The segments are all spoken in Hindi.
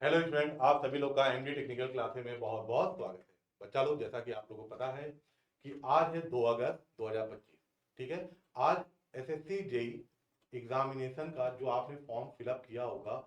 हेलो स्टूडेंट, आप सभी लोग का एमडी टेक्निकल क्लासेस में बहुत बहुत स्वागत है। बच्चा लोग, जैसा कि आप लोगों को पता है कि आज है 2 अगस्त 2025। ठीक है। आज एसएससी जेई एग्जामिनेशन का जो आपने फॉर्म फिलअप किया होगा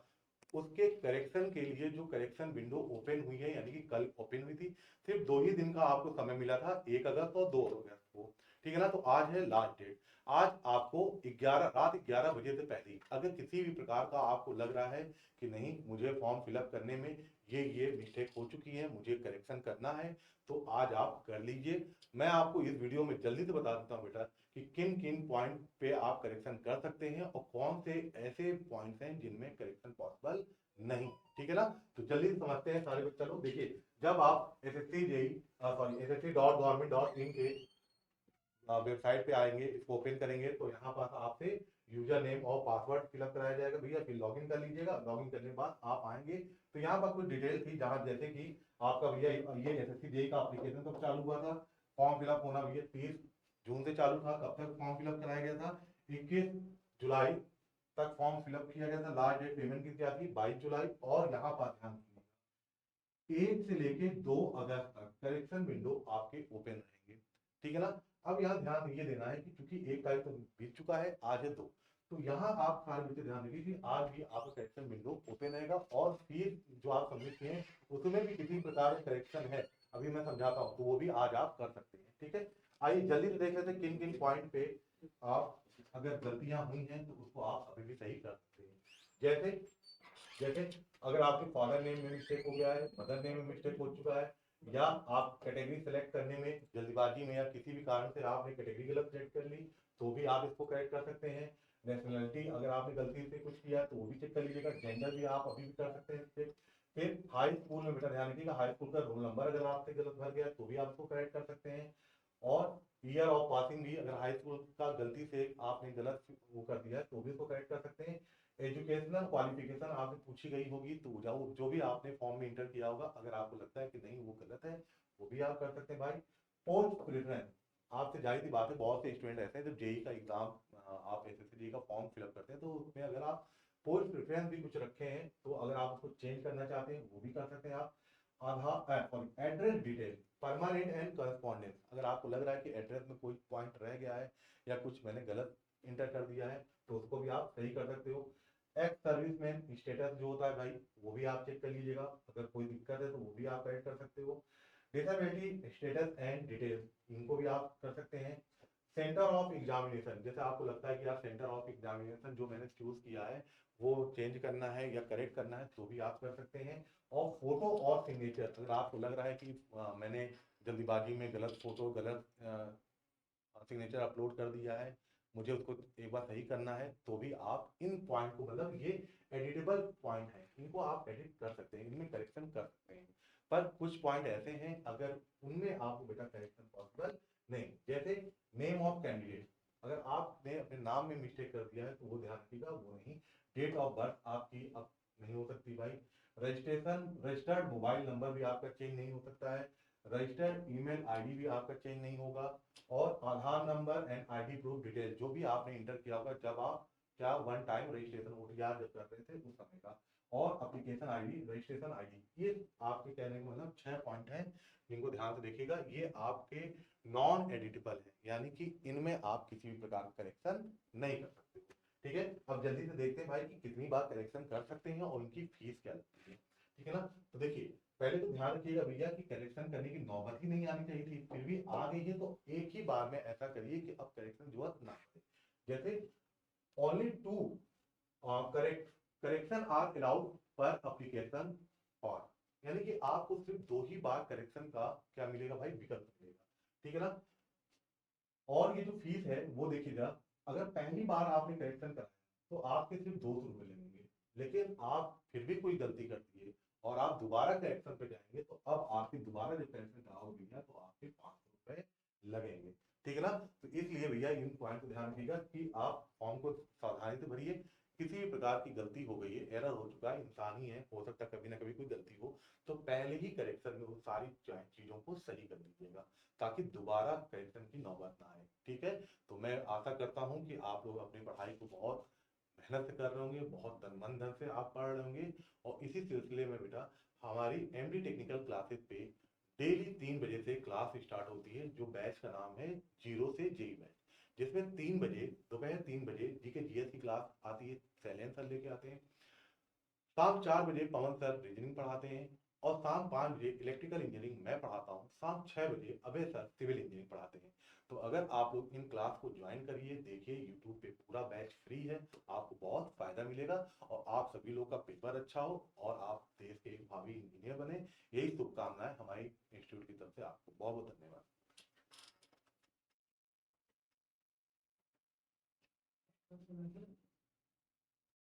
उसके करेक्शन के लिए जो करेक्शन विंडो ओपन हुई है, यानी कि कल ओपन हुई थी। सिर्फ 2 ही दिन का आपको समय मिला था, 1 अगस्त और 2 अगस्त को। ठीक है ना। तो आज है लास्ट डेट। आज आपको 11 रात 11 बजे से पहले अगर किसी भी प्रकार का आपको लग रहा है कि नहीं, मुझे फॉर्म फिलअप करने में ये मिस्टेक हो चुकी है, मुझे करेक्शन करना है, तो आज आप कर लीजिए। मैं आपको इस वीडियो में जल्दी से बता देता हूँ बेटा कि किन किन पॉइंट पे आप करेक्शन कर सकते हैं और कौन से ऐसे पॉइंट्स हैं जिनमें करेक्शन पॉसिबल नहीं। ठीक है ना। तो जल्दी से समझते हैं सारे बच्चा लोग। देखिए, जब आप एसएससी जेई सॉरी SSC.government.in के वेबसाइट पे आएंगे, इसको ओपन करेंगे तो यहाँ पास आपसे यूजर नेम और पासवर्ड फिलअप कराया जाएगा भैया, फिर लॉगिन कर लीजिएगा। लॉगिन करने के बाद आप आएंगे तो यहाँ पर कुछ डिटेल थी, जहाँ जैसे कि आपका भैया ये एसएससी जेई का एप्लीकेशन कब चालू हुआ था, फॉर्म फिलअप होना भैया 30 जून से चालू था। कब तक फॉर्म फिलअप कराया गया था? 21 जुलाई तक फॉर्म फिलअप किया गया था। लास्ट डेट पेमेंट की क्या थी? 22 जुलाई। और यहाँ पर ध्यान 1 से लेके 2 अगस्त तक करेक्शन विंडो आपके ओपन रहेंगे। ठीक है ना। अब यहाँ ध्यान ये देना है कि चूंकि 1 तारीख तो बीत चुका है, आज है 2, तो यहाँ आप सारे बच्चे ध्यान देंगे कि आज भी आपका करेक्शन विंडो ओपन रहेगा। और फिर जो आप सबमिट किए हैं उसमें भी किसी प्रकार का करेक्शन है, अभी मैं समझाता हूँ, तो वो भी आज आप कर सकते हैं। ठीक है। आइए जल्दी से देख लेते हैं किन किन पॉइंट पे आप अगर गलतियां हुई हैं तो उसको आप अभी भी सही कर सकते हैं। जैसे जैसे अगर आपके फादर नेम में मिस्टेक हो गया है, मदर नेम में मिस्टेक हो चुका है, या आप कैटेगरी सेलेक्ट करने में जल्दबाजी में या किसी भी कारण से आपने कैटेगरी गलत सेलेक्ट कर ली, तो भी आप इसको करेक्ट कर सकते हैं। नेशनलिटी अगर आपने गलती से कुछ किया तो वो भी चेक कर लीजिएगा। जेंडर भी आप अभी भी कर सकते हैं चेक। फिर हाई स्कूल में बेटा ध्यान रखिएगा, हाई स्कूल का रोल नंबर अगर आपसे गलत भर गया तो भी आप उसको करेक्ट कर सकते हैं। और ईयर ऑफ पासिंग भी अगर हाई स्कूल का गलती से आपने गलत वो कर दिया है तो भी उसको करेक्ट कर सकते हैं। एजुकेशनल क्वालिफिकेशन आपसे पूछी गई होगी तो जो भी आपने फॉर्म में इंटर किया होगा, अगर आपको लगता है कि नहीं वो गलत है, वो भी आप कर सकते हैं भाई। पोस्ट प्रेफरेंस, आपसे जाहिर सी बात है, बहुत से स्टूडेंट ऐसे हैं जब जेई का एग्जाम आप एसएससी जेई का फॉर्म फिलअप करते हैं तो उसमें अगर आप पोस्ट प्रेफरेंस भी कुछ रखे हैं तो अगर आप उसको चेंज करना चाहते हैं वो भी कर सकते हैं आप। Aadhaar sorry address detail permanent and correspondence, अगर आपको लग रहा है कि एड्रेस में कोई पॉइंट रह गया है या कुछ मैंने गलत इंटर कर दिया है तो उसको भी आप सही कर सकते हो। एक्स सर्विसमैन स्टेटस जो होता है भाई, वो भी आप चेक कर लीजिएगा, अगर कोई दिक्कत है तो वो भी आप करेक्ट कर सकते हो। डिसेबिलिटी स्टेटस एंड डिटेल्स, इनको भी आप कर सकते हैं। सेंटर ऑफ एग्जामिनेशन, जैसे आपको लगता है कि यार सेंटर ऑफ एग्जामिनेशन जो मैंने चूज किया है वो चेंज करना है या करेक्ट करना है, तो भी आप कर सकते हैं। और फोटो और सिग्नेचर, अगर आपको लग रहा है कि मैंने जल्दीबाजी में गलत फोटो गलत सिग्नेचर अपलोड कर दिया है, मुझे उसको एक बार सही करना है, तो भी आप इन पॉइंट को, मतलब ये एडिटेबल पॉइंट है, इनको आप एडिट कर सकते हैं, इनमें करेक्शन कर सकते हैं। पर कुछ पॉइंट ऐसे हैं अगर उनमें आपको बेटा करेक्शन पॉसिबल नहीं, जैसे नेम ऑफ कैंडिडेट, अगर आपने अपने नाम में मिस्टेक कर दिया है तो वो ध्यान रखिएगा, वो नहीं। डेट ऑफ बर्थ आपकी अब नहीं हो सकती भाई। रजिस्टर्ड मोबाइल नंबर भी आपका चेंज नहीं हो सकता है। रजिस्टर्ड ईमेल आईडी भी आपका चेंज नहीं होगा। और Aadhaar number and ID proof detail जो भी आपने इंटर किया होगा जब आप क्या वन टाइम रजिस्ट्रेशन ओटीआर जब कर रहे थे उस समय का, और एप्लीकेशन आईडी रजिस्ट्रेशन आईडी, ये आपके कहने का मतलब 6 पॉइंट हैं जिनको ध्यान से देखिएगा। ये आपके नॉन एडिटेबल है, यानी कि इनमें आप किसी भी प्रकार का करेक्शन नहीं कर सकते। ठीक है। अब जल्दी से देखते हैं भाई कि कितनी बार करेक्शन कर सकते हैं और उनकी फीस क्या लगती है। ठीक है ना। तो देखिए, पहले तो ध्यान रखिएगा भैया कि करेक्शन करने की नौबत ही नहीं आनी चाहिए थी, फिर भी आ गई है तो एक ही बार में ऐसा करिए कि अब करेक्शन जरूरत ना पड़े। जैसे only two correct correction are allowed पर एप्लीकेशन, और यानी कि आपको सिर्फ 2 ही बार करेक्शन का क्या मिलेगा भाई, विकल्प मिलेगा। ठीक है ना। और ये जो फीस है वो देखिएगा, अगर पहली बार आपने करेक्शन कराया तो आपके सिर्फ 200 रुपये लगेंगे, लेकिन आप फिर भी कोई गलती कर दिए और आप दोबारा करेक्शन पे जाएंगे तो अब आपकी दोबारा जब करेक्शन कराओगे भैया तो आपके 500 रुपये लगेंगे। ठीक है ना। तो इसलिए भैया इन पॉइंट को ध्यान रखिएगा कि आप फॉर्म को सावधानी से भरिए। किसी भी प्रकार की गलती हो गई है, एरर हो चुका है, इंसान ही है, हो सकता है कभी ना कभी कोई गलती हो, तो पहले ही करेक्शन में वो सारी चीजों को सही कर लीजिएगा ताकि दोबारा करेक्शन की नौबत ना आए। ठीक है। तो मैं आशा करता हूं कि आप लोग अपनी पढ़ाई को बहुत मेहनत से कर रहे होंगे, बहुत मन धन से आप पढ़ रहे होंगे। और इसी सिलसिले में बेटा हमारी एमडी टेक्निकल क्लासेस पे डेली 3 बजे से क्लास स्टार्ट होती है, जो बैच का नाम है जीरो से जेई बैच, जिसमें 3 बजे, दोपहर 3 बजे जीके जीएस की क्लास आती है, सैलियन सर लेके आते हैं। शाम 4 बजे पवन सर रीजनिंग पढ़ाते हैं। और शाम 5 बजे इलेक्ट्रिकल इंजीनियरिंग मैं पढ़ाता हूँ। शाम 6 बजे अभय सर सिविल इंजीनियरिंग पढ़ाते हैं। तो अगर आप लोग इन क्लास को ज्वाइन करिए, देखिए यूट्यूब पे पूरा बैच फ्री है, आपको बहुत फायदा मिलेगा और आप सभी लोग का पेपर अच्छा हो और आप देश के एक भावी इंजीनियर बने। यही शुभकामनाएं हमारी इंस्टीट्यूट की तरफ से आपको। बहुत बहुत धन्यवाद।